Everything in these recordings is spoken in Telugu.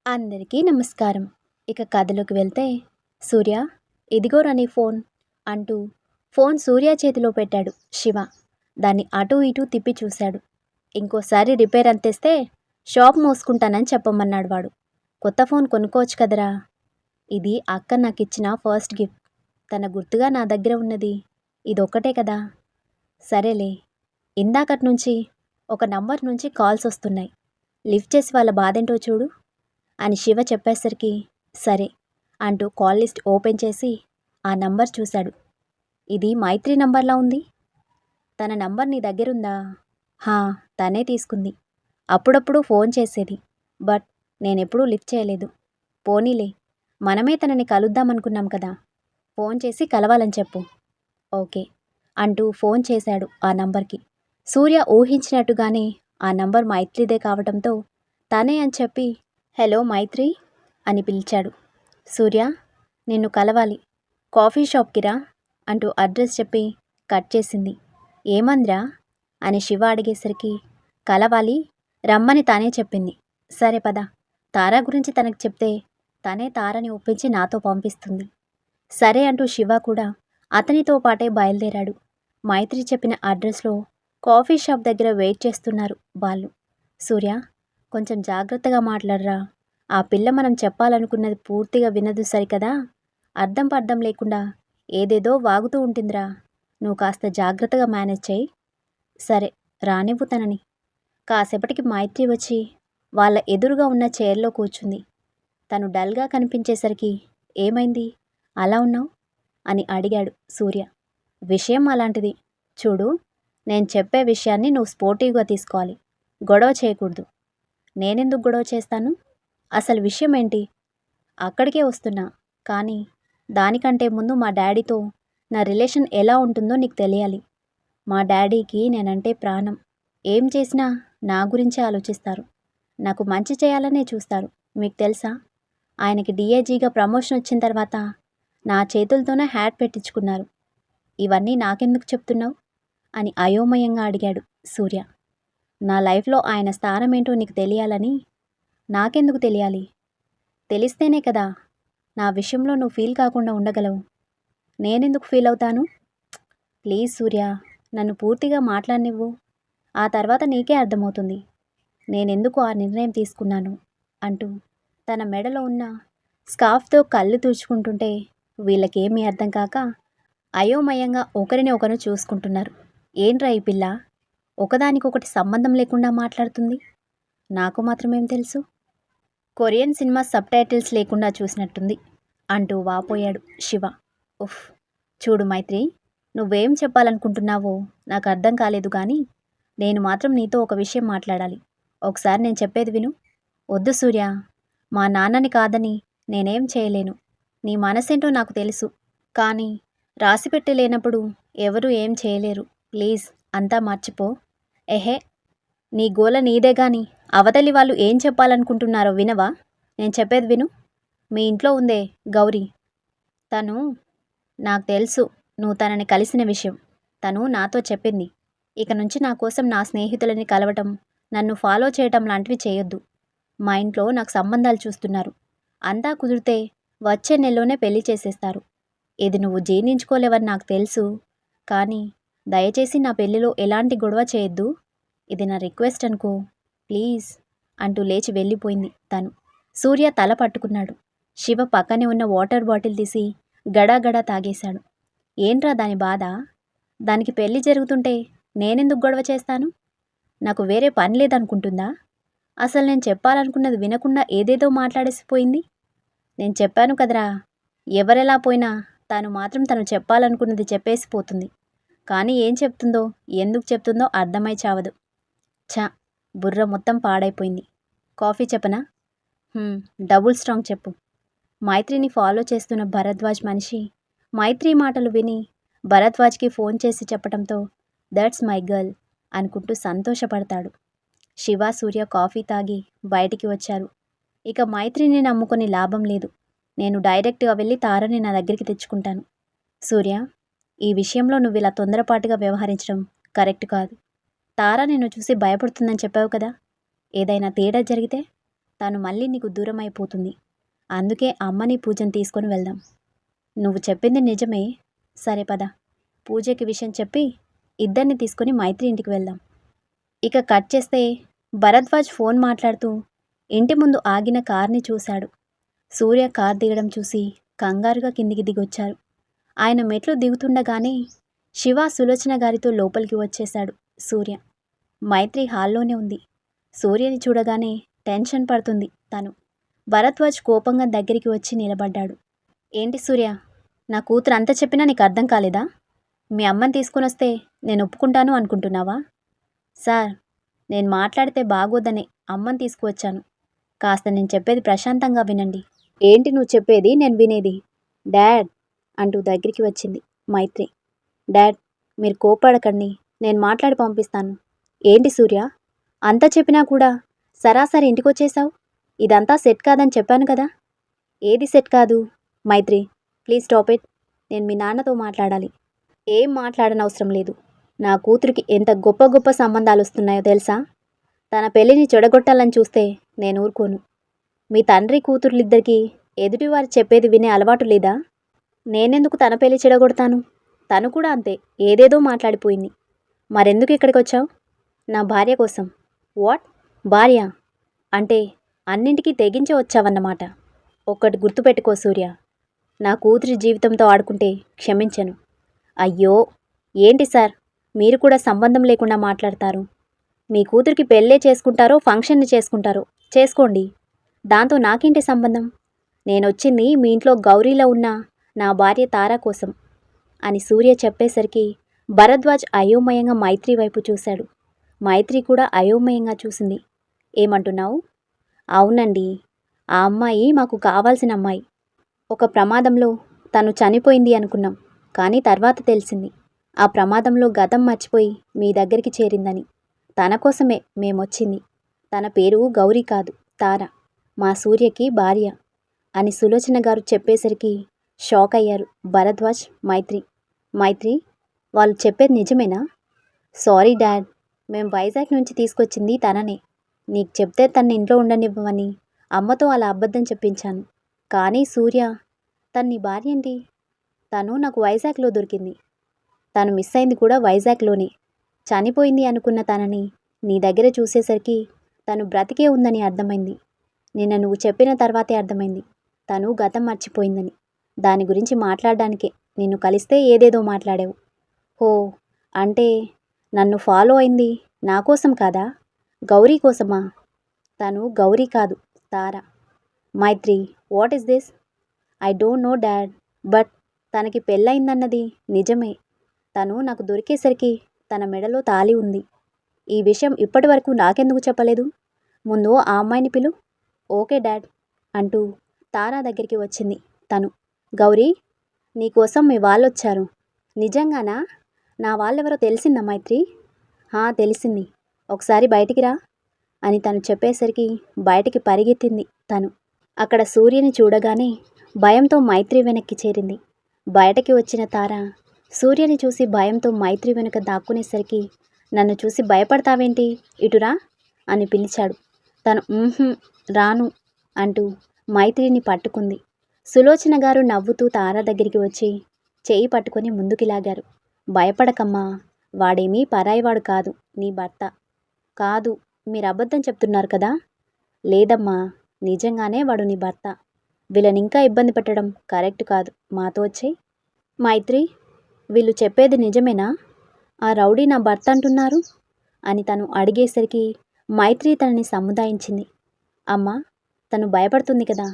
అందరికీ నమస్కారం. ఇక కథలోకి వెళ్తే, సూర్య, ఇదిగోరా నీ ఫోన్ అంటూ ఫోన్ సూర్య చేతిలో పెట్టాడు శివ. దాన్ని అటూ ఇటూ తిప్పి చూశాడు. ఇంకోసారి రిపేర్ అంతేస్తే షాప్ మోసుకుంటానని చెప్పమన్నాడు వాడు. కొత్త ఫోన్ కొనుక్కోవచ్చు కదరా. ఇది అక్క నాకిచ్చిన ఫస్ట్ గిఫ్ట్. తన గుర్తుగా నా దగ్గర ఉన్నది ఇదొక్కటే కదా. సరేలే, ఇందాకటి నుంచి ఒక నంబర్ నుంచి కాల్స్ వస్తున్నాయి. లిఫ్ట్ చేసి వాళ్ళ బాధేంటో చూడు అని శివ చెప్పేసరికి సరే అంటూ కాల్ లిస్ట్ ఓపెన్ చేసి ఆ నంబర్ చూశాడు. ఇది మైత్రి నంబర్లా ఉంది. తన నంబర్ నీ దగ్గరుందా? హా, తనే తీసుకుంది. అప్పుడప్పుడు ఫోన్ చేసేది, బట్ నేనెప్పుడూ లిఫ్ట్ చేయలేదు. పోనీలే, మనమే తనని కలుద్దామనుకున్నాం కదా, ఫోన్ చేసి కలవాలని చెప్పు. ఓకే అంటూ ఫోన్ చేశాడు ఆ నంబర్కి. సూర్య ఊహించినట్టుగానే ఆ నంబర్ మైత్రిదే కావటంతో తనే అని చెప్పి హలో మైత్రి అని పిలిచాడు. సూర్య, నిన్ను కలవాలి, కాఫీ షాప్కి రా అంటూ అడ్రస్ చెప్పి కట్ చేసింది. ఏమంద్రా అని శివ అడిగేసరికి కలవాలి, రమ్మని తానే చెప్పింది. సరే పద, తారా గురించి తనకు చెప్తే తనే తారని ఒప్పించి నాతో పంపిస్తుంది. సరే అంటూ శివ కూడా అతనితో పాటే బయలుదేరాడు. మైత్రి చెప్పిన అడ్రస్లో కాఫీ షాప్ దగ్గర వెయిట్ చేస్తున్నారు వాళ్ళు. సూర్య, కొంచెం జాగ్రత్తగా మాట్లాడరా. ఆ పిల్ల మనం చెప్పాలనుకున్నది పూర్తిగా వినదు సరికదా. అర్థం పర్థం లేకుండా ఏదేదో వాగుతూ ఉంటుందిరా. నువ్వు కాస్త జాగ్రత్తగా మేనేజ్ చేయి. సరే, రానివ్వు తనని. కాసేపటికి మైత్రి వచ్చి వాళ్ళ ఎదురుగా ఉన్న చైర్లో కూర్చుంది. తను డల్గా కనిపించేసరికి ఏమైంది, అలా ఉన్నావు అని అడిగాడు సూర్య. విషయం అలాంటిది. చూడు, నేను చెప్పే విషయాన్ని నువ్వు స్పోర్టివ్గా తీసుకోవాలి, గొడవ చేయకూడదు. నేనెందుకు గొడవ చేస్తాను? అసలు విషయం ఏంటి? అక్కడికే వస్తున్నా, కానీ దానికంటే ముందు మా డాడీతో నా రిలేషన్ ఎలా ఉంటుందో నీకు తెలియాలి. మా డాడీకి నేనంటే ప్రాణం. ఏం చేసినా నా గురించే ఆలోచిస్తారు. నాకు మంచి చేయాలనే చూస్తారు. మీకు తెలుసా, ఆయనకి డిఐజీగా ప్రమోషన్ వచ్చిన తర్వాత నా చేతులతోనే హ్యాట్ పెట్టించుకున్నారు. ఇవన్నీ నాకెందుకు చెప్తున్నావు అని అయోమయంగా అడిగాడు సూర్య. నా లైఫ్లో ఆయన స్థానం ఏంటో నీకు తెలియాలని. నాకెందుకు తెలియాలి? తెలిస్తేనే కదా నా విషయంలో నువ్వు ఫీల్ కాకుండా ఉండగలవు. నేనెందుకు ఫీల్ అవుతాను? ప్లీజ్ సూర్య, నన్ను పూర్తిగా మాట్లాడనివ్వు. ఆ తర్వాత నీకే అర్థమవుతుంది నేనెందుకు ఆ నిర్ణయం తీసుకున్నాను అంటూ తన మెడలో ఉన్న స్కార్ఫ్తో కళ్ళు తుడుచుకుంటుంటే వీళ్ళకేమీ అర్థం కాక అయోమయంగా ఒకరిని ఒకరు చూసుకుంటున్నారు. ఏంట్రా ఈ పిల్ల ఒకదానికొకటి సంబంధం లేకుండా మాట్లాడుతుంది? నాకు మాత్రమేం తెలుసు? కొరియన్ సినిమా సబ్‌టైటిల్స్ లేకుండా చూసినట్టుంది అంటూ వాపోయాడు శివ. ఉఫ్, చూడు మైత్రి, నువ్వేం చెప్పాలనుకుంటున్నావో నాకు అర్థం కాలేదు, కానీ నేను మాత్రం నీతో ఒక విషయం మాట్లాడాలి. ఒకసారి నేను చెప్పేది విను. వద్దు సూర్య, మా నాన్నని కాదని నేనేం చేయలేను. నీ మనసేంటో నాకు తెలుసు, కానీ రాసిపెట్టి లేనప్పుడు ఎవరూ ఏం చేయలేరు. ప్లీజ్, అంతా మర్చిపో. ఎహే, నీ గోల నీదే గాని అవతలి వాళ్ళు ఏం చెప్పాలనుకుంటున్నారో వినవా? నేను చెప్పేది విను. మీ ఇంట్లో ఉందే గౌరీ, తను, నాకు తెలుసు నువ్వు తనని కలిసిన విషయం. తను నాతో చెప్పింది. ఇక నుంచి నా కోసం నా స్నేహితులని కలవటం, నన్ను ఫాలో చేయటం లాంటివి చేయొద్దు. మా ఇంట్లో నాకు సంబంధాలు చూస్తున్నారు. అంతా కుదిరితే వచ్చే నెలలోనే పెళ్లి చేసేస్తారు. ఇది నువ్వు జీర్ణించుకోలేవని నాకు తెలుసు, కానీ దయచేసి నా పెళ్లిలో ఎలాంటి గొడవ చేయొద్దు. ఇది నా రిక్వెస్ట్ అనుకో, ప్లీజ్ అంటూ లేచి వెళ్ళిపోయింది తను. సూర్య తల పట్టుకున్నాడు. శివ పక్కనే ఉన్న వాటర్ బాటిల్ తీసి గడాగడా తాగేశాడు. ఏంట్రా దాని బాధ? దానికి పెళ్లి జరుగుతుంటే నేనెందుకు గొడవ చేస్తాను? నాకు వేరే పని లేదనుకుంటుందా? అసలు నేను చెప్పాలనుకున్నది వినకుండా ఏదేదో మాట్లాడేసిపోయింది. నేను చెప్పాను కదరా, ఎవరెలా పోయినా తాను మాత్రం తను చెప్పాలనుకున్నది చెప్పేసిపోతుంది. కానీ ఏం చెప్తుందో, ఎందుకు చెప్తుందో అర్థమై చావదు. ఛ, బుర్ర మొత్తం పాడైపోయింది. కాఫీ చెప్పనా? డబుల్ స్ట్రాంగ్ చెప్పు. మైత్రిని ఫాలో చేస్తున్న భరద్వాజ్ మనిషి మైత్రి మాటలు విని భరద్వాజ్కి ఫోన్ చేసి చెప్పడంతో దట్స్ మై గర్ల్ అనుకుంటూ సంతోషపడతాడు. శివ, సూర్య కాఫీ తాగి బయటికి వచ్చారు. ఇక మైత్రిని నమ్ముకొని లాభం లేదు. నేను డైరెక్ట్గా వెళ్ళి తారని నా దగ్గరికి తెచ్చుకుంటాను. సూర్య, ఈ విషయంలో నువ్వు ఇలా తొందరపాటుగా వ్యవహరించడం కరెక్ట్ కాదు. తార నిన్ను చూసి భయపడుతుందని చెప్పావు కదా. ఏదైనా తేడా జరిగితే తను మళ్ళీ నీకు దూరం అయిపోతుంది. అందుకే అమ్మని పూజను తీసుకొని వెళ్దాం. నువ్వు చెప్పింది నిజమే. సరే పద, పూజకి విషయం చెప్పి ఇద్దరిని తీసుకొని మైత్రి ఇంటికి వెళ్దాం. ఇక కట్ చేస్తే భరద్వాజ్ ఫోన్ మాట్లాడుతూ ఇంటి ముందు ఆగిన కార్ని చూశాడు. సూర్య కార్ దిగడం చూసి కంగారుగా కిందికి దిగొచ్చారు. ఆయన మెట్లు దిగుతుండగానే శివ సులోచన గారితో లోపలికి వచ్చేశాడు సూర్య. మైత్రి హాల్లోనే ఉంది. సూర్యని చూడగానే టెన్షన్ పడుతుంది తను. భరద్వాజ్ కోపంగా దగ్గరికి వచ్చి నిలబడ్డాడు. ఏంటి సూర్య, నా కూతురు అంత చెప్పినా నీకు అర్థం కాలేదా? మీ అమ్మని తీసుకుని వస్తే నేను ఒప్పుకుంటాను అనుకుంటున్నావా? సార్, నేను మాట్లాడితే బాగోదని అమ్మని తీసుకువచ్చాను. కాస్త నేను చెప్పేది ప్రశాంతంగా వినండి. ఏంటి నువ్వు చెప్పేది నేను వినేది? డాడ్ అంటూ దగ్గరికి వచ్చింది మైత్రి. డాడ్, మీరు కోపడకండి, నేను మాట్లాడి పంపిస్తాను. ఏంటి సూర్య, అంతా చెప్పినా కూడా సరాసరి ఇంటికొచ్చేసావు? ఇదంతా సెట్ కాదని చెప్పాను కదా. ఏది సెట్ కాదు? మైత్రి, ప్లీజ్ స్టాప్ ఇట్. నేను మీ నాన్నతో మాట్లాడాలి. ఏం మాట్లాడనవసరం లేదు. నా కూతురికి ఎంత గొప్ప గొప్ప సంబంధాలు వస్తున్నాయో తెలుసా? తన పెళ్ళిని చెడగొట్టాలని చూస్తే నేను ఊరుకోను. మీ తండ్రి కూతుర్లిద్దరికీ ఎదుటివారు చెప్పేది వినే అలవాటు లేదా? నేనెందుకు తన పెళ్లి చెడగొడతాను? తను కూడా అంతే, ఏదేదో మాట్లాడిపోయింది. మరెందుకు ఇక్కడికి వచ్చావు? నా భార్య కోసం. వాట్? భార్య అంటే అన్నింటికీ తెగించి వచ్చావన్నమాట. ఒక్కటి గుర్తుపెట్టుకో సూర్య, నా కూతురి జీవితంతో ఆడుకుంటే క్షమించను. అయ్యో, ఏంటి సార్, మీరు కూడా సంబంధం లేకుండా మాట్లాడతారు. మీ కూతురికి పెళ్ళే చేసుకుంటారో ఫంక్షన్ని చేసుకుంటారో చేసుకోండి, దాంతో నాకేంటి సంబంధం? నేనొచ్చింది మీ ఇంట్లో గౌరీలో ఉన్న నా భార్య తారా కోసం అని సూర్య చెప్పేసరికి భరద్వాజ్ అయోమయంగా మైత్రి వైపు చూశాడు. మైత్రి కూడా అయోమయంగా చూసింది. ఏమంటున్నావు? అవునండి, ఆ అమ్మాయి మాకు కావాల్సిన అమ్మాయి. ఒక ప్రమాదంలో తను చనిపోయింది అనుకున్నాం, కానీ తర్వాత తెలిసింది ఆ ప్రమాదంలో గతం మర్చిపోయి మీ దగ్గరికి చేరిందని. తన కోసమే మేమొచ్చింది. తన పేరు గౌరీ కాదు, తార, మా సూర్యకి భార్య అని సులోచన గారు చెప్పేసరికి షాక్ అయ్యారు భరద్వాజ్, మైత్రి. మైత్రి, వాళ్ళు చెప్పేది నిజమేనా? సారీ డాడ్, మేం వైజాగ్ నుంచి తీసుకొచ్చింది తననే. నీకు చెప్తే తన ఇంట్లో ఉండనివ్వమని అమ్మతో అలా అబద్ధం చెప్పించాను. కానీ సూర్య, తన్ని భార్య ఏంటి? తను నాకు వైజాగ్లో దొరికింది. తను మిస్ అయింది కూడా వైజాగ్లోనే. చనిపోయింది అనుకున్న తనని నీ దగ్గర చూసేసరికి తను బ్రతికే ఉందని అర్థమైంది. నిన్న నువ్వు చెప్పిన తర్వాతే అర్థమైంది తను గతం మర్చిపోయిందని. దాని గురించి మాట్లాడడానికే నిన్ను కలిస్తే ఏదేదో మాట్లాడావు. హో, అంటే నన్ను ఫాలో అయింది నా కోసం కాదా, గౌరీ కోసమా? తను గౌరీ కాదు, Tara. Maitri, what is this? I don't know dad, but తనకి పెళ్ళయిందన్నది నిజమే. తను నాకు దొరికేసరికి తన మెడలో తాళి ఉంది. ఈ విషయం ఇప్పటి వరకు నాకెందుకు చెప్పలేదు? ముందు ఆ అమ్మాయిని పిలు. ఓకే డాడ్ అంటూ తారా దగ్గరికి వచ్చింది తను. గౌరీ, నీకోసం మీ వాళ్ళొచ్చారు. నిజంగానా? నా వాళ్ళెవరో తెలిసిందా మైత్రి? తెలిసింది. ఒకసారి బయటికి రా అని తను చెప్పేసరికి బయటికి పరిగెత్తింది తను. అక్కడ సూర్యని చూడగానే భయంతో మైత్రి వెనక్కి చేరింది. బయటకి వచ్చిన తార సూర్యని చూసి భయంతో మైత్రి వెనుక దాక్కునేసరికి, నన్ను చూసి భయపడతావేంటి, ఇటురా అని పిలిచాడు. తను రాను అంటూ మైత్రిని పట్టుకుంది. సులోచన గారు నవ్వుతూ తార దగ్గరికి వచ్చి చేయి పట్టుకొని ముందుకి లాగారు. భయపడకమ్మా, వాడేమీ పరాయివాడు కాదు, నీ భర్త. కాదు, మీరు అబద్ధం చెప్తున్నారు కదా? లేదమ్మా, నిజంగానే వాడు నీ భర్త. వీళ్ళని ఇంకా ఇబ్బంది పెట్టడం కరెక్ట్ కాదు, మాతో వచ్చేయ్. మైత్రి, వీళ్ళు చెప్పేది నిజమేనా? ఆ రౌడీ నా భర్త అంటున్నారు అని తను అడిగేసరికి మైత్రి తనని సముదాయించింది. అమ్మా, తను భయపడుతుంది కదా,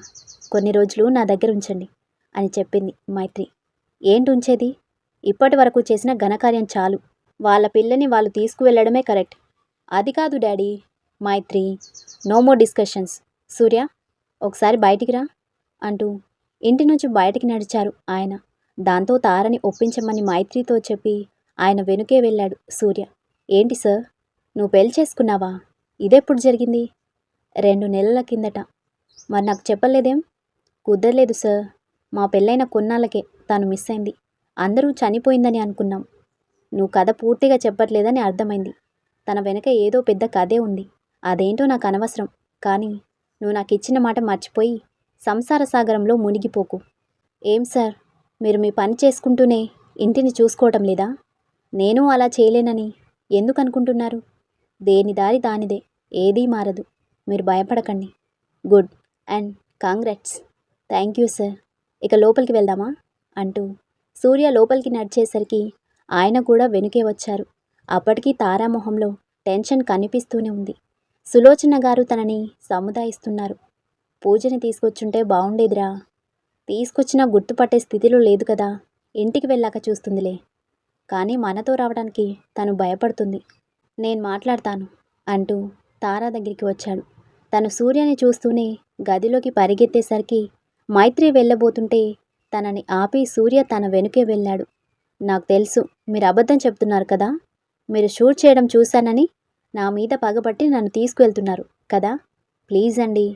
కొన్ని రోజులు నా దగ్గర ఉంచండి అని చెప్పింది మైత్రి. ఏంటి ఉంచేది? ఇప్పటి వరకు చేసిన ఘనకార్యం చాలు. వాళ్ళ పిల్లని వాళ్ళు తీసుకువెళ్ళడమే కరెక్ట్. అది కాదు డాడీ. మైత్రి, నో మోర్ డిస్కషన్స్. సూర్య, ఒకసారి బయటికి రా అంటూ ఇంటి నుంచి బయటికి నడిచారు ఆయన. దాంతో తారని ఒప్పించమని మైత్రితో చెప్పి ఆయన వెనుకే వెళ్ళాడు సూర్య. ఏంటి సార్, నువ్వు పెళ్లి చేసుకున్నావా? ఇదెప్పుడు జరిగింది? 2 నెలల కిందట. మరి నాకు చెప్పలేదేం? కుదరలేదు సార్. మా పెళ్ళైన కొన్నాళ్ళకే తను మిస్ అయింది. అందరూ చనిపోయిందని అనుకున్నాం. నువ్వు కథ పూర్తిగా చెప్పట్లేదని అర్థమైంది. తన వెనక ఏదో పెద్ద కథే ఉంది. అదేంటో నాకు అనవసరం. కానీ నువ్వు నాకు ఇచ్చిన మాట మర్చిపోయి సంసార సాగరంలో మునిగిపోకు. ఏం సార్, మీరు మీ పని చేసుకుంటూనే ఇంటిని చూసుకోవటం లేదా? నేను అలా చేయలేనని ఎందుకు అనుకుంటున్నారు? దేని దారి దానిదే, ఏదీ మారదు. మీరు భయపడకండి. Good and congrats. Thank you sir. ఇక లోపలికి వెళ్దామా అంటూ సూర్య లోపలికి నడిచేసరికి ఆయన కూడా వెనుకే వచ్చారు. అప్పటికీ తారామొహంలో టెన్షన్ కనిపిస్తూనే ఉంది. సులోచన గారు తనని సముదాయిస్తున్నారు. పూజని తీసుకొచ్చుంటే బాగుండేదిరా. తీసుకొచ్చినా గుర్తుపట్టే స్థితిలో లేదు కదా. ఇంటికి వెళ్ళాక చూస్తుందిలే. కానీ మనతో రావడానికి తను భయపడుతుంది. నేను మాట్లాడతాను అంటూ తారా దగ్గరికి వచ్చాడు. తను సూర్యని చూస్తూనే గదిలోకి పరిగెత్తేసరికి మైత్రి వెళ్ళబోతుంటే తనని ఆపి సూర్య తన వెనుకే వెళ్ళాడు. నాకు తెలుసు మీరు అబద్ధం చెప్తున్నారు కదా. మీరు షూట్ చేయడం చూశానని నా మీద పగబట్టి నన్ను తీసుకువెళ్తున్నారు కదా. ప్లీజ్ అండి,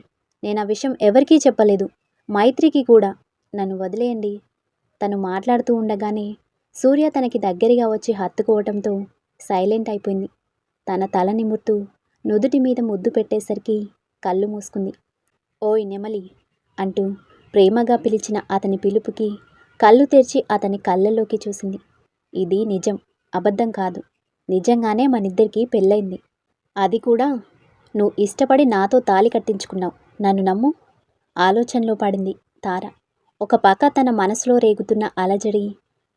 నేను ఆ విషయం ఎవరికీ చెప్పలేదు, మైత్రికి కూడా. నన్ను వదిలేయండి. తను మాట్లాడుతూ ఉండగానే సూర్య తనకి దగ్గరగా వచ్చి హత్తుకోవటంతో సైలెంట్ అయిపోయింది. తన తల నిమురుతూ నుదుటి మీద ముద్దు పెట్టేసరికి కళ్ళు మూసుకుంది. ఓయ్ నెమలి అంటూ ప్రేమగా పిలిచిన అతని పిలుపుకి కళ్ళు తెరిచి అతని కళ్ళల్లోకి చూసింది. ఇది నిజం, అబద్ధం కాదు. నిజంగానే మనిద్దరికీ పెళ్ళయింది. అది కూడా నువ్వు ఇష్టపడి నాతో తాళి కట్టించుకున్నావు. నన్ను నమ్ము. ఆలోచనలో పడింది తార. ఒక పక్క తన మనసులో రేగుతున్న అలజడి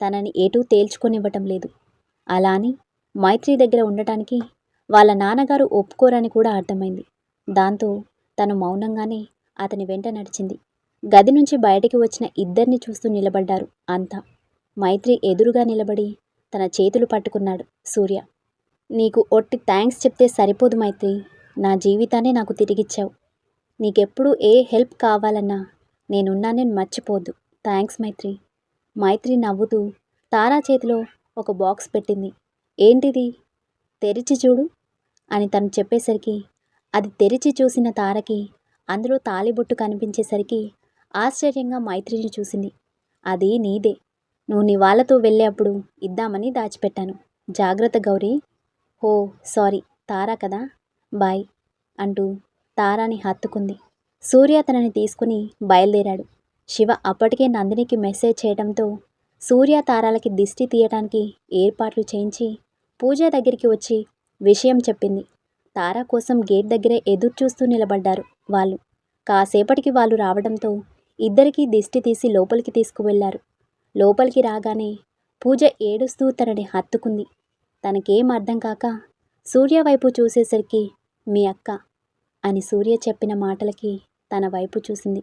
తనని ఎటూ తేల్చుకొనివ్వటం లేదు. అలా అని మైత్రి దగ్గర ఉండటానికి వాళ్ళ నాన్నగారు ఒప్పుకోరని కూడా అర్థమైంది. దాంతో తను మౌనంగానే అతని వెంట నడిచింది. గది నుంచి బయటికి వచ్చిన ఇద్దరిని చూస్తూ నిలబడ్డారు అంతా. మైత్రి ఎదురుగా నిలబడి తన చేతులు పట్టుకున్నాడు సూర్య. నీకు ఒట్టి థ్యాంక్స్ చెప్తే సరిపోదు మైత్రి. నా జీవితాన్ని నాకు తిరిగిచ్చావు. నీకెప్పుడు ఏ హెల్ప్ కావాలన్నా నేనున్నానని మర్చిపోద్దు. థ్యాంక్స్ మైత్రి. మైత్రి నవ్వుతూ తారా చేతిలో ఒక బాక్స్ పెట్టింది. ఏంటిది? తెరిచి చూడు అని తను చెప్పేసరికి అది తెరిచి చూసిన తారకి అందులో తాళిబొట్టు కనిపించేసరికి ఆశ్చర్యంగా మైత్రిని చూసింది. అది నీదే. నువ్వు నీ వాళ్ళతో వెళ్ళేప్పుడు ఇద్దామని దాచిపెట్టాను. జాగ్రత్త గౌరీ. హో సారీ, తారా కదా. బాయ్ అంటూ తారాని హత్తుకుంది. సూర్య తనని తీసుకుని బయలుదేరాడు. శివ అప్పటికే నందినికి మెసేజ్ చేయడంతో సూర్య తారాలకి దిష్టి తీయటానికి ఏర్పాట్లు చేయించి పూజ దగ్గరికి వచ్చి విషయం చెప్పింది. తారా కోసం గేట్ దగ్గరే ఎదురు చూస్తూ నిలబడ్డారు వాళ్ళు. కాసేపటికి వాళ్ళు రావడంతో ఇద్దరికీ దిష్టి తీసి లోపలికి తీసుకువెళ్లారు. లోపలికి రాగానే పూజ ఏడుస్తూ తనని హత్తుకుంది. తనకేం అర్థం కాక సూర్య వైపు చూసేసరికి మీ అక్క అని సూర్య చెప్పిన మాటలకి తన వైపు చూసింది.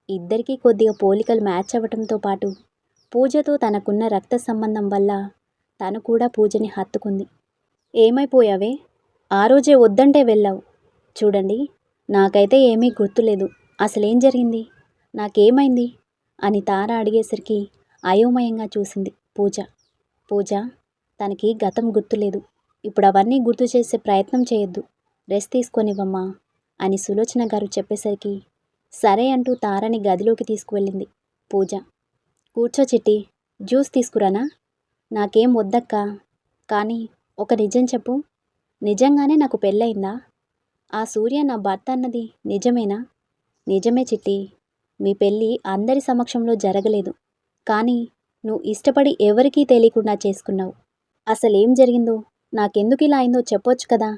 ఇద్దరికీ కొద్దిగా పోలికలు మ్యాచ్ అవ్వటంతో పాటు పూజతో తనకున్న రక్త సంబంధం వల్ల తను కూడా పూజని హత్తుకుంది. ఏమైపోయావే? ఆ రోజే వద్దంటే వెళ్ళావు. చూడండి, నాకైతే ఏమీ గుర్తులేదు. అసలేం జరిగింది? నాకేమైంది అని తార అడిగేసరికి అయోమయంగా చూసింది పూజ. పూజ, తనకి గతం గుర్తులేదు. ఇప్పుడు అవన్నీ గుర్తు చేసే ప్రయత్నం చేయొద్దు. రెస్ట్ తీసుకొనివ్వమ్మా అని సులోచన గారు చెప్పేసరికి సరే అంటూ తారని గదిలోకి తీసుకువెళ్ళింది పూజ. కూర్చో చిట్టి, జ్యూస్ తీసుకురానా? నాకేం వద్దక్క. కానీ ఒక నిజం చెప్పు. నిజంగానే నాకు పెళ్ళయిందా? ఆ సూర్య నా భర్త అన్నది నిజమేనా? నిజమే చిట్టి. మీ పెళ్ళి అందరి సమక్షంలో జరగలేదు. కానీ నువ్వు ఇష్టపడి ఎవరికీ తెలియకుండా చేసుకున్నావు. అసలేం జరిగిందో, నాకెందుకు ఇలా అయిందో చెప్పొచ్చు కదా.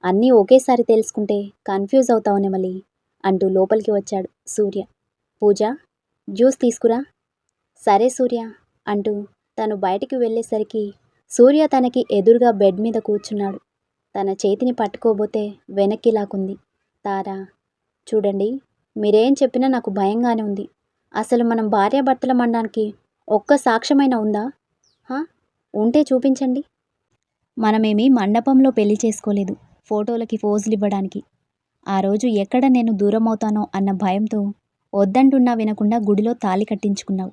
అన్నీ ఒకేసారి తెలుసుకుంటే కన్ఫ్యూజ్ అవుతావు నెమలి అంటూ లోపలికి వచ్చాడు సూర్య. పూజ, జ్యూస్ తీసుకురా. సరే సూర్య అంటూ తను బయటికి వెళ్ళేసరికి సూర్య తనకి ఎదురుగా బెడ్ మీద కూర్చున్నాడు. తన చేతిని పట్టుకోబోతే వెనక్కి లాక్కుంది తారా. చూడండి, మీరేం చెప్పినా నాకు భయంగానే ఉంది. అసలు మనం భార్యాభర్తలం అనడానికి ఒక్క సాక్ష్యమైనా ఉందా? ఉంటే చూపించండి. మనమేమీ మండపంలో పెళ్లి చేసుకోలేదు, ఫోటోలకి పోజులు ఇవ్వడానికి. ఆ రోజు ఎక్కడ నేను దూరం అవుతానో అన్న భయంతో వద్దంటున్నా వినకుండా గుడిలో తాళి కట్టించుకున్నావు.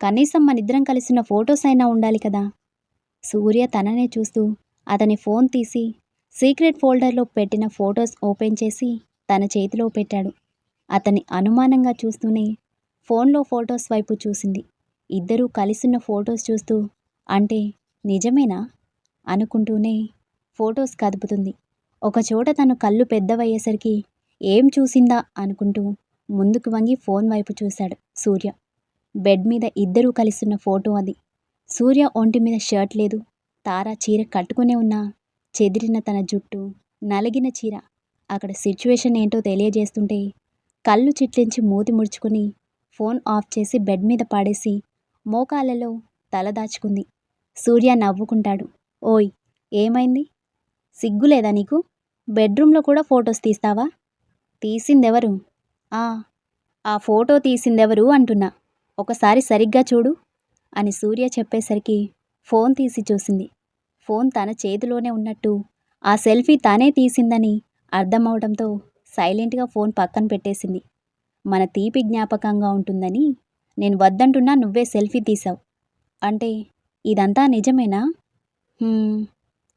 కనీసం మనిద్దరం కలిసిన ఫొటోస్ అయినా ఉండాలి కదా. సూర్య తననే చూస్తూ అతని ఫోన్ తీసి సీక్రెట్ ఫోల్డర్లో పెట్టిన ఫొటోస్ ఓపెన్ చేసి తన చేతిలో పెట్టాడు. అతన్ని అనుమానంగా చూస్తూనే ఫోన్లో ఫొటోస్ వైపు చూసింది. ఇద్దరూ కలిసున్న ఫొటోస్ చూస్తూ అంటే నిజమేనా అనుకుంటూనే ఫొటోస్ కదుపుతుంది. ఒకచోట తను కళ్ళు పెద్దవయ్యేసరికి ఏం చూసిందా అనుకుంటూ ముందుకు వంగి ఫోన్ వైపు చూశాడు సూర్య. బెడ్ మీద ఇద్దరూ కలిసున్న ఫోటో అది. సూర్య ఒంటి మీద షర్ట్ లేదు. తార చీర కట్టుకునే ఉన్నా చెదిరిన తన జుట్టు, నలిగిన చీర అక్కడ సిచ్యువేషన్ ఏంటో తెలియజేస్తుంటే కళ్ళు చిట్లించి మూతి ముడుచుకుని ఫోన్ ఆఫ్ చేసి బెడ్ మీద పాడేసి మోకాళ్ళలో తల దాచుకుంది. సూర్య నవ్వుకుంటాడు. ఓయ్, ఏమైంది? సిగ్గులేదా నీకు? బెడ్రూమ్లో కూడా ఫొటోస్ తీస్తావా? తీసిందెవరు? ఆ ఫోటో తీసిందెవరు అంటున్నా. ఒకసారి సరిగ్గా చూడు అని సూర్య చెప్పేసరికి ఫోన్ తీసి చూసింది. ఫోన్ తన చేతిలోనే ఉన్నట్టు ఆ సెల్ఫీ తానే తీసిందని అర్థమవడంతో సైలెంట్గా ఫోన్ పక్కన పెట్టేసింది. మన తీపి జ్ఞాపకంగా ఉంటుందని నేను వద్దంటున్నా నువ్వే సెల్ఫీ తీసావు. అంటే ఇదంతా నిజమేనా?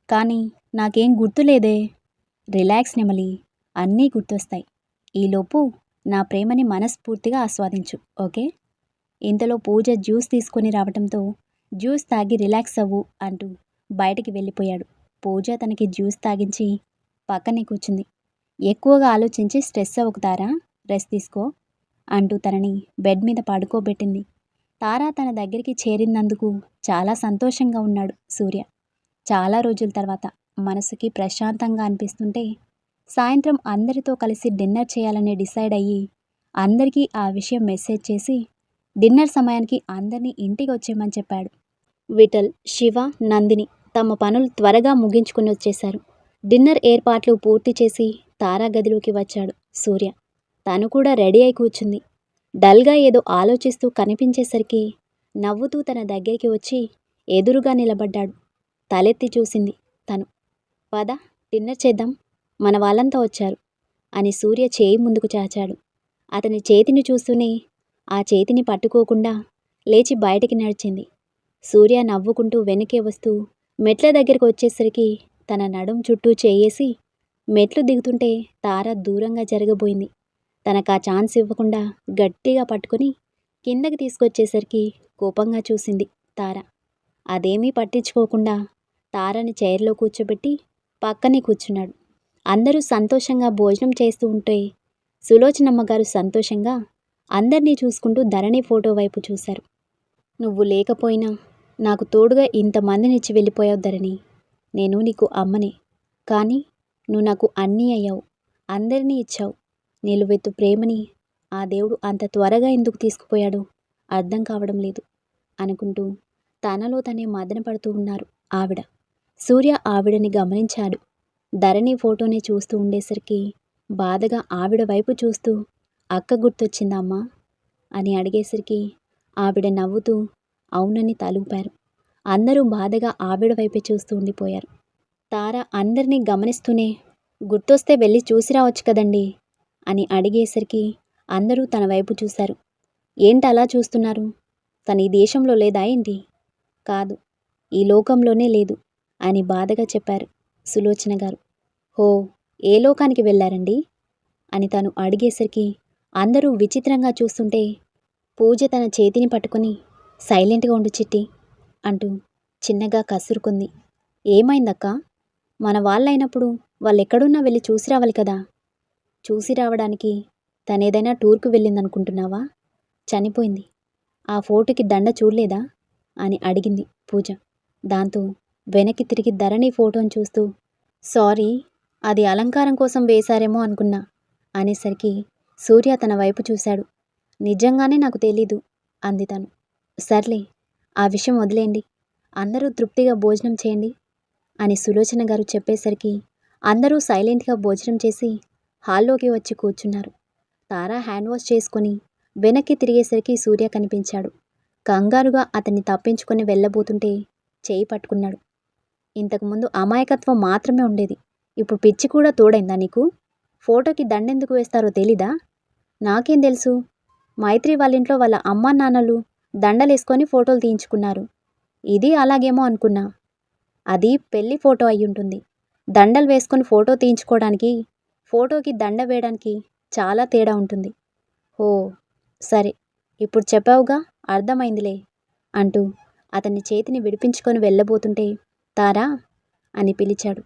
కానీ నాకేం గుర్తులేదే. రిలాక్స్ నెమలి, అన్నీ గుర్తొస్తాయి. ఈలోపు నా ప్రేమని మనస్ఫూర్తిగా ఆస్వాదించు, ఓకే? ఇంతలో పూజ జ్యూస్ తీసుకొని రావటంతో జ్యూస్ తాగి రిలాక్స్ అవ్వు అంటూ బయటికి వెళ్ళిపోయాడు. పూజ తనకి జ్యూస్ తాగించి పక్కనే కూర్చుంది. ఎక్కువగా ఆలోచించి స్ట్రెస్ అవ్వకుతారా, రెస్ట్ తీసుకో అంటూ తనని బెడ్ మీద పడుకోబెట్టింది. తారా తన దగ్గరికి చేరినందుకు చాలా సంతోషంగా ఉన్నాడు సూర్య. చాలా రోజుల తర్వాత మనసుకి ప్రశాంతంగా అనిపిస్తుంటే సాయంత్రం అందరితో కలిసి డిన్నర్ చేయాలని డిసైడ్ అయ్యి అందరికీ ఆ విషయం మెసేజ్ చేసి డిన్నర్ సమయానికి అందరినీ ఇంటికి వచ్చేయమని చెప్పాడు. విఠల్, శివ, నందిని తమ పనులు త్వరగా ముగించుకుని వచ్చేశారు. డిన్నర్ ఏర్పాట్లు పూర్తి చేసి తారా గదిలోకి వచ్చాడు సూర్య. తను కూడా రెడీ అయి కూర్చుంది. డల్గా ఏదో ఆలోచిస్తూ కనిపించేసరికి నవ్వుతూ తన దగ్గరికి వచ్చి ఎదురుగా నిలబడ్డాడు. తలెత్తి చూసింది తను. పద, డిన్నర్ చేద్దాం, మన వాళ్ళంతా వచ్చారు అని సూర్య చేయి ముందుకు చాచాడు. అతని చేతిని చూస్తూనే ఆ చేతిని పట్టుకోకుండా లేచి బయటికి నడిచింది. సూర్య నవ్వుకుంటూ వెనకే వస్తూ మెట్ల దగ్గరకు వచ్చేసరికి తన నడుం చుట్టూ చేయేసి మెట్లు దిగుతుంటే తార దూరంగా జరగబోయింది. తనకు ఆ ఛాన్స్ ఇవ్వకుండా గట్టిగా పట్టుకుని కిందకి తీసుకొచ్చేసరికి కోపంగా చూసింది తార. అదేమీ పట్టించుకోకుండా తారని చైర్లో కూర్చోబెట్టి పక్కనే కూర్చున్నాడు. అందరూ సంతోషంగా భోజనం చేస్తూ ఉంటే సులోచనమ్మగారు సంతోషంగా అందరినీ చూసుకుంటూ ధరణి ఫోటో వైపు చూశారు. నువ్వు లేకపోయినా నాకు తోడుగా ఇంతమందినిచ్చి వెళ్ళిపోయావు ధరణి. నేను నీకు అమ్మనే, కానీ నువ్వు నాకు అన్నీ అయ్యావు, అందరినీ ఇచ్చావు. నిలువెత్తు ప్రేమని ఆ దేవుడు అంత త్వరగా ఎందుకు తీసుకుపోయాడో అర్థం కావడం లేదు అనుకుంటూ తనలో తనే మదన పడుతూ ఉన్నారు ఆవిడ. సూర్య ఆవిడని గమనించాడు. ధరణి ఫోటోని చూస్తూ ఉండేసరికి బాధగా ఆవిడ వైపు చూస్తూ అక్క గుర్తొచ్చిందమ్మా అని అడిగేసరికి ఆవిడ నవ్వుతూ అవునని తలూపారు. అందరూ బాధగా ఆవిడ వైపే చూస్తూ ఉండిపోయారు. తార అందరినీ గమనిస్తూనే గుర్తొస్తే వెళ్ళి చూసి రావచ్చు కదండి అని అడిగేసరికి అందరూ తన వైపు చూశారు. ఏంటలా చూస్తున్నారు? తను ఈ దేశంలో లేదా ఏంటి? కాదు, ఈ లోకంలోనే లేదు అని బాధగా చెప్పారు సులోచన గారు. హో, ఏ లోకానికి వెళ్ళారండి అని తను అడిగేసరికి అందరూ విచిత్రంగా చూస్తుంటే పూజ తన చేతిని పట్టుకుని సైలెంట్గా ఉండు చిట్టి అంటూ చిన్నగా కసురుకుంది. ఏమైందక్క? మన వాళ్ళైనప్పుడు వాళ్ళు ఎక్కడున్నా వెళ్ళి చూసి రావాలి కదా. చూసి రావడానికి తనేదైనా టూర్కు వెళ్ళిందనుకుంటున్నావా? చనిపోయింది. ఆ ఫోటోకి దండ చూడలేదా అని అడిగింది పూజ. దాంతో వెనక్కి తిరిగి ధరణి ఫోటోని చూస్తూ సారీ, అది అలంకారం కోసం వేశారేమో అనుకున్నా అనేసరికి సూర్య తన వైపు చూశాడు. నిజంగానే నాకు తెలీదు అంది తను. సర్లే, ఆ విషయం వదిలేయండి, అందరూ తృప్తిగా భోజనం చేయండి అని సులోచన గారు చెప్పేసరికి అందరూ సైలెంట్గా భోజనం చేసి హాల్లోకి వచ్చి కూర్చున్నారు. తారా హ్యాండ్ వాష్ చేసుకొని వెనక్కి తిరిగేసరికి సూర్య కనిపించాడు. కంగారుగా అతన్ని తప్పించుకొని వెళ్ళబోతుంటే చేయి పట్టుకున్నాడు. ఇంతకుముందు అమాయకత్వం మాత్రమే ఉండేది, ఇప్పుడు పిచ్చి కూడా తోడైందా నీకు? ఫోటోకి దండెందుకు వేస్తారో తెలీదా? నాకేం తెలుసు? మైత్రి వాళ్ళింట్లో వాళ్ళ అమ్మా నాన్నలు దండలేసుకొని ఫోటోలు తీయించుకున్నారు. ఇది అలాగేమో అనుకున్నా. అది పెళ్లి ఫోటో అయ్యుంటుంది. దండలు వేసుకొని ఫోటో తీయించుకోవడానికి ఫోటోకి దండ వేయడానికి చాలా తేడా ఉంటుంది. ఓ సరే, ఇప్పుడు చెప్పావుగా, అర్థమైందిలే అంటూ అతని చేతిని విడిపించుకొని వెళ్ళబోతుంటే తారా అని పిలిచాడు.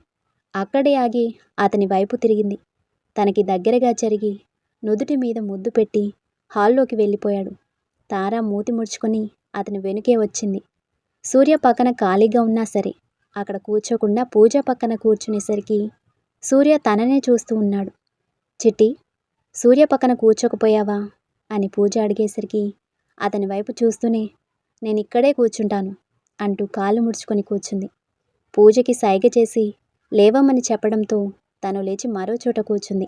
అక్కడే ఆగి అతని వైపు తిరిగింది. తనకి దగ్గరగా జరిగి నుదుటి మీద ముద్దు పెట్టి హాల్లోకి వెళ్ళిపోయాడు. తార మూతి ముడుచుకొని అతని వెనుకే వచ్చింది. సూర్య పక్కన ఖాళీగా ఉన్నా సరే అక్కడ కూర్చోకుండా పూజ పక్కన కూర్చునేసరికి సూర్య తననే చూస్తూ ఉన్నాడు. చిట్టి, సూర్య పక్కన కూర్చోకపోయావా అని పూజ అడిగేసరికి అతని వైపు చూస్తూనే నేనిక్కడే కూర్చుంటాను అంటూ కాళ్ళు ముడుచుకొని కూర్చుంది. పూజకి సైగ చేసి లేవమని చెప్పడంతో తను లేచి మరో చోట కూర్చుంది.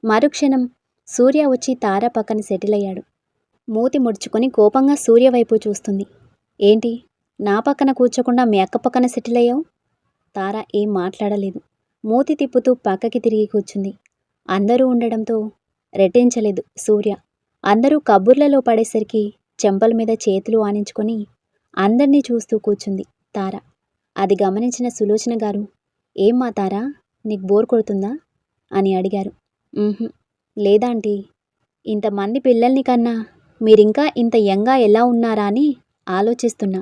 మరుక్షణం సూర్య వచ్చి తార పక్కన సెటిల్ అయ్యాడు. మూతి ముడుచుకొని కోపంగా సూర్య వైపు చూస్తుంది. ఏంటి, నా పక్కన కూర్చోకుండా మీ అక్క పక్కన సెటిల్ అయ్యావు? తార ఏం మాట్లాడలేదు. మూతి తిప్పుతూ పక్కకి తిరిగి కూర్చుంది. అందరూ ఉండడంతో రెట్టించలేదు సూర్య. అందరూ కబుర్లలో పడేసరికి చెంపల మీద చేతులు ఆనించుకొని అందర్నీ చూస్తూ కూర్చుంది తార. అది గమనించిన సులోచన గారు, ఏం మా తారా, నీకు బోర్ కొడుతుందా అని అడిగారు. లేదాంటీ, ఇంతమంది పిల్లల్ని కన్నా మీరింకా ఇంత యంగా ఎలా ఉన్నారా అని ఆలోచిస్తున్నా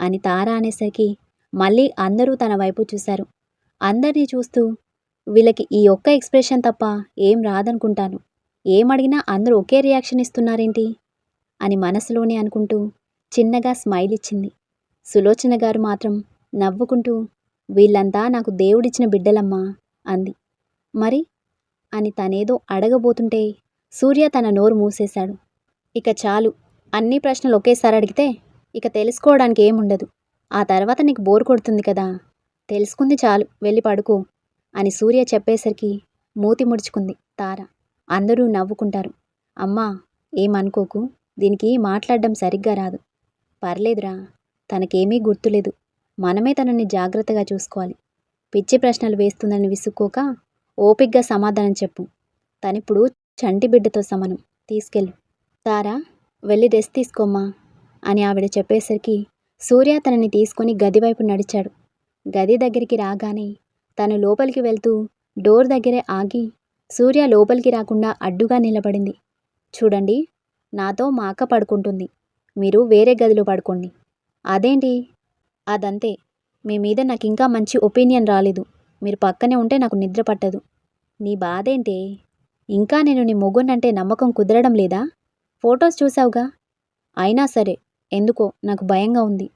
అని తార అనేసరికి మళ్ళీ అందరూ తన వైపు చూశారు. అందరినీ చూస్తూ వీళ్ళకి ఈ ఒక్క ఎక్స్ప్రెషన్ తప్ప ఏం రాదనుకుంటాను, ఏమడిగినా అందరూ ఒకే రియాక్షన్ ఇస్తున్నారేంటి అని మనసులోనే అనుకుంటూ చిన్నగా స్మైల్ ఇచ్చింది. సులోచన గారు మాత్రం నవ్వుకుంటూ వీళ్ళంతా నాకు దేవుడిచ్చిన బిడ్డలమ్మా అంది. మరి అని తనేదో అడగబోతుంటే సూర్య తన నోరు మూసేశాడు. ఇక చాలు, అన్ని ప్రశ్నలు ఒకేసారి అడిగితే ఇక తెలుసుకోవడానికి ఏముండదు. ఆ తర్వాత నీకు బోర్ కొడుతుంది కదా, తెలుసుకుంది చాలు, వెళ్ళి పడుకో అని సూర్య చెప్పేసరికి మూతి ముడుచుకుంది తార. అందరూ నవ్వుకుంటారు. అమ్మా, ఏమనుకోకు, దీనికి మాట్లాడడం సరిగ్గా రాదు. పర్లేదురా, తనకేమీ గుర్తులేదు, మనమే తనని జాగ్రత్తగా చూసుకోవాలి. పిచ్చి ప్రశ్నలు వేస్తుందని విసుక్కోక ఓపిగ్గా సమాధానం చెప్పు. తనిప్పుడు చంటి బిడ్డతో సమానం, తీసుకెళ్ళు. తారా, వెళ్ళి రెస్ట్ తీసుకోమ్మా అని ఆవిడ చెప్పేసరికి సూర్య తనని తీసుకొని గదివైపు నడిచాడు. గది దగ్గరికి రాగానే తను లోపలికి వెళ్తూ డోర్ దగ్గరే ఆగి సూర్య లోపలికి రాకుండా అడ్డుగా నిలబడింది. చూడండి, నాతో మా అక్క పడుకుంటుంది, మీరు వేరే గదిలో పడుకోండి. అదేంటి? అదంతే, మీ మీద నాకింకా మంచి ఒపీనియన్ రాలేదు, మీరు పక్కనే ఉంటే నాకు నిద్ర పట్టదు. నీ బాధేంటే? ఇంకా నేను నీ మొగునంటే నమ్మకం కుదరడం లేదా? ఫొటోస్ చూసావుగా. అయినా సరే ఎందుకో నాకు భయంగా ఉంది.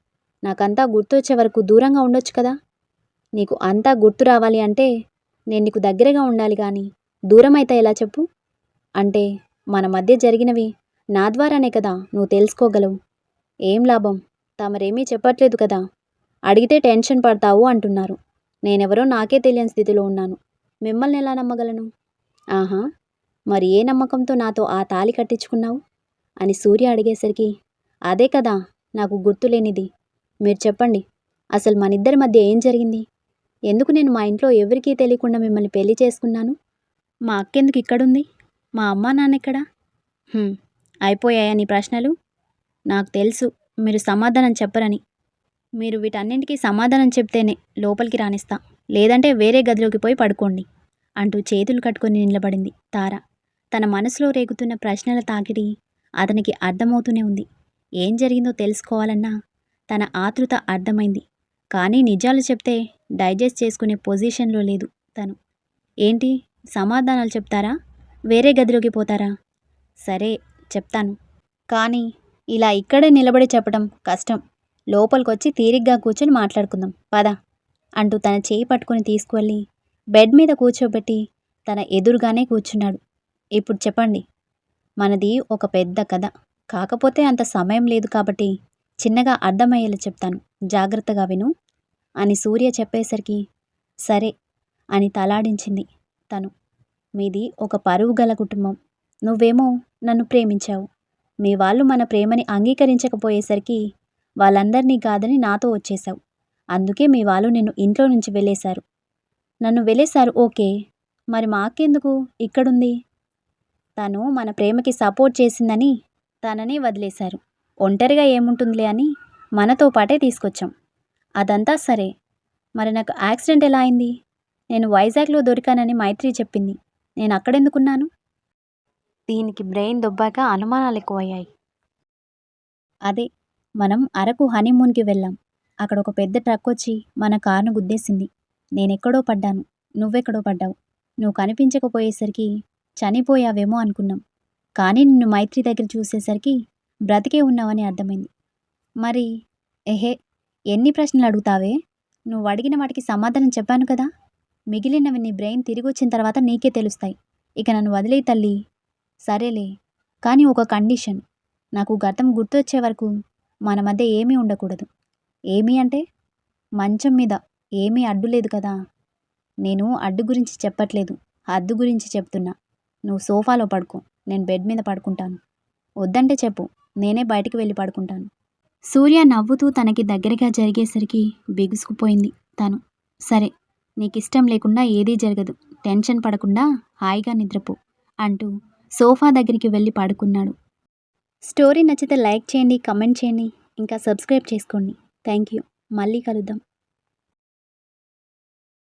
నాకంతా గుర్తొచ్చే వరకు దూరంగా ఉండొచ్చు కదా. నీకు అంతా గుర్తు రావాలి అంటే నేను నీకు దగ్గరగా ఉండాలి కానీ దూరం అయితే ఎలా చెప్పు? అంటే మన మధ్య జరిగినవి నా ద్వారానే కదా నువ్వు తెలుసుకోగలవు. ఏం లాభం, తమరేమీ చెప్పట్లేదు కదా. అడిగితే టెన్షన్ పడతావు అంటున్నారు. నేనెవరో నాకే తెలియని స్థితిలో ఉన్నాను, మిమ్మల్ని ఎలా నమ్మగలను? ఆహా, మరి ఏ నమ్మకంతో నాతో ఆ తాళి కట్టించుకున్నావు అని సూర్య అడిగేసరికి అదే కదా నాకు గుర్తులేనిది. మీరు చెప్పండి, అసలు మనిద్దరి మధ్య ఏం జరిగింది? ఎందుకు నేను మా ఇంట్లో ఎవరికీ తెలియకుండా మిమ్మల్ని పెళ్లి చేసుకున్నాను? మా అక్కెందుకు ఇక్కడుంది? మా అమ్మా నాన్న ఎక్కడా? అయిపోయాయా నీ ప్రశ్నలు? నాకు తెలుసు మీరు సమాధానం చెప్పరని. మీరు వీటన్నింటికీ సమాధానం చెప్తేనే లోపలికి రానిస్తా, లేదంటే వేరే గదిలోకి పోయి పడుకోండి అంటూ చేతులు కట్టుకొని నిలబడింది తార. తన మనసులో రేగుతున్న ప్రశ్నల తాకిడి అతనికి అర్థమవుతూనే ఉంది. ఏం జరిగిందో తెలుసుకోవాలన్నా తన ఆతృత అర్థమైంది. కానీ నిజాలు చెప్తే డైజెస్ట్ చేసుకునే పొజిషన్లో లేదు తను. ఏంటి, సమాధానాలు చెప్తారా, వేరే గదిలోకి పోతారా? సరే చెప్తాను, కానీ ఇలా ఇక్కడే నిలబడి చెప్పడం కష్టం. లోపలికొచ్చి తీరిగ్గా కూర్చొని మాట్లాడుకుందాం పద అంటూ తన చేయి పట్టుకొని తీసుకువెళ్ళి బెడ్ మీద కూర్చోబెట్టి తన ఎదురుగానే కూర్చున్నాడు. ఇప్పుడు చెప్పండి, మనది ఒక పెద్ద కథ, కాకపోతే అంత సమయం లేదు కాబట్టి చిన్నగా అర్థమయ్యేలా చెప్తాను, జాగ్రత్తగా విను అని సూర్య చెప్పేసరికి సరే అని తలాడించింది తను. మీది ఒక పరువు గల కుటుంబం. నువ్వేమో నన్ను ప్రేమించావు. మీ వాళ్ళు మన ప్రేమని అంగీకరించకపోయేసరికి వాళ్ళందరినీ కాదని నాతో వచ్చేశావు. అందుకే మీ వాళ్ళు నిన్ను ఇంట్లో నుంచి వెళ్ళేశారు. నన్ను వెళ్ళేశారు ఓకే, మరి మాకెందుకు ఇక్కడుంది? తను మన ప్రేమకి సపోర్ట్ చేసిందని తనని వదిలేశారు. ఒంటరిగా ఏముంటుందిలే అని మనతో పాటే తీసుకొచ్చాం. అదంతా సరే, మరి నాకు యాక్సిడెంట్ ఎలా అయింది? నేను వైజాగ్లో దొరికానని మైత్రి చెప్పింది, నేను అక్కడెందుకున్నాను? దీనికి బ్రెయిన్ దొబ్బాక అనుమానాలు ఎక్కువయ్యాయి. అదే, మనం అరకు హనీమూన్కి వెళ్ళాం. అక్కడ ఒక పెద్ద ట్రక్ వచ్చి మన కారును గుద్దేసింది. నేనెక్కడో పడ్డాను, నువ్వెక్కడో పడ్డావు. నువ్వు కనిపించకపోయేసరికి చనిపోయావేమో అనుకున్నాం. కానీ నిన్ను మైత్రి దగ్గర చూసేసరికి బ్రతికే ఉన్నావని అర్థమైంది. మరి ఎహే, ఎన్ని ప్రశ్నలు అడుగుతావే? నువ్వు అడిగిన వాటికి సమాధానం చెప్పాను కదా. మిగిలినవి నీ బ్రెయిన్ తిరిగొచ్చిన తర్వాత నీకే తెలుస్తాయి. ఇక నన్ను వదిలేయి తల్లి. సరేలే, కానీ ఒక కండిషన్. నాకు గతం గుర్తొచ్చే వరకు మన మధ్య ఏమీ ఉండకూడదు. ఏమీ అంటే మంచం మీద ఏమీ అడ్డు లేదు కదా. నేను అడ్డు గురించి చెప్పట్లేదు, హద్దు గురించి చెప్తున్నా. నువ్వు సోఫాలో పడుకో, నేను బెడ్ మీద పడుకుంటాను. వద్దంటే చెప్పు, నేనే బయటికి వెళ్ళి పడుకుంటాను. సూర్య నవ్వుతూ తనకి దగ్గరగా జరిగేసరికి బిగుసుకుపోయింది తను. సరే, నీకిష్టం లేకుండా ఏదీ జరగదు, టెన్షన్ పడకుండా హాయిగా నిద్రపో అంటూ సోఫా దగ్గరికి వెళ్ళి పడుకున్నాడు. స్టోరీ నచ్చితే లైక్ చేయండి, కమెంట్ చేయండి, ఇంకా సబ్స్క్రైబ్ చేసుకోండి. Thank you. మళ్ళీ కలుద్దాం.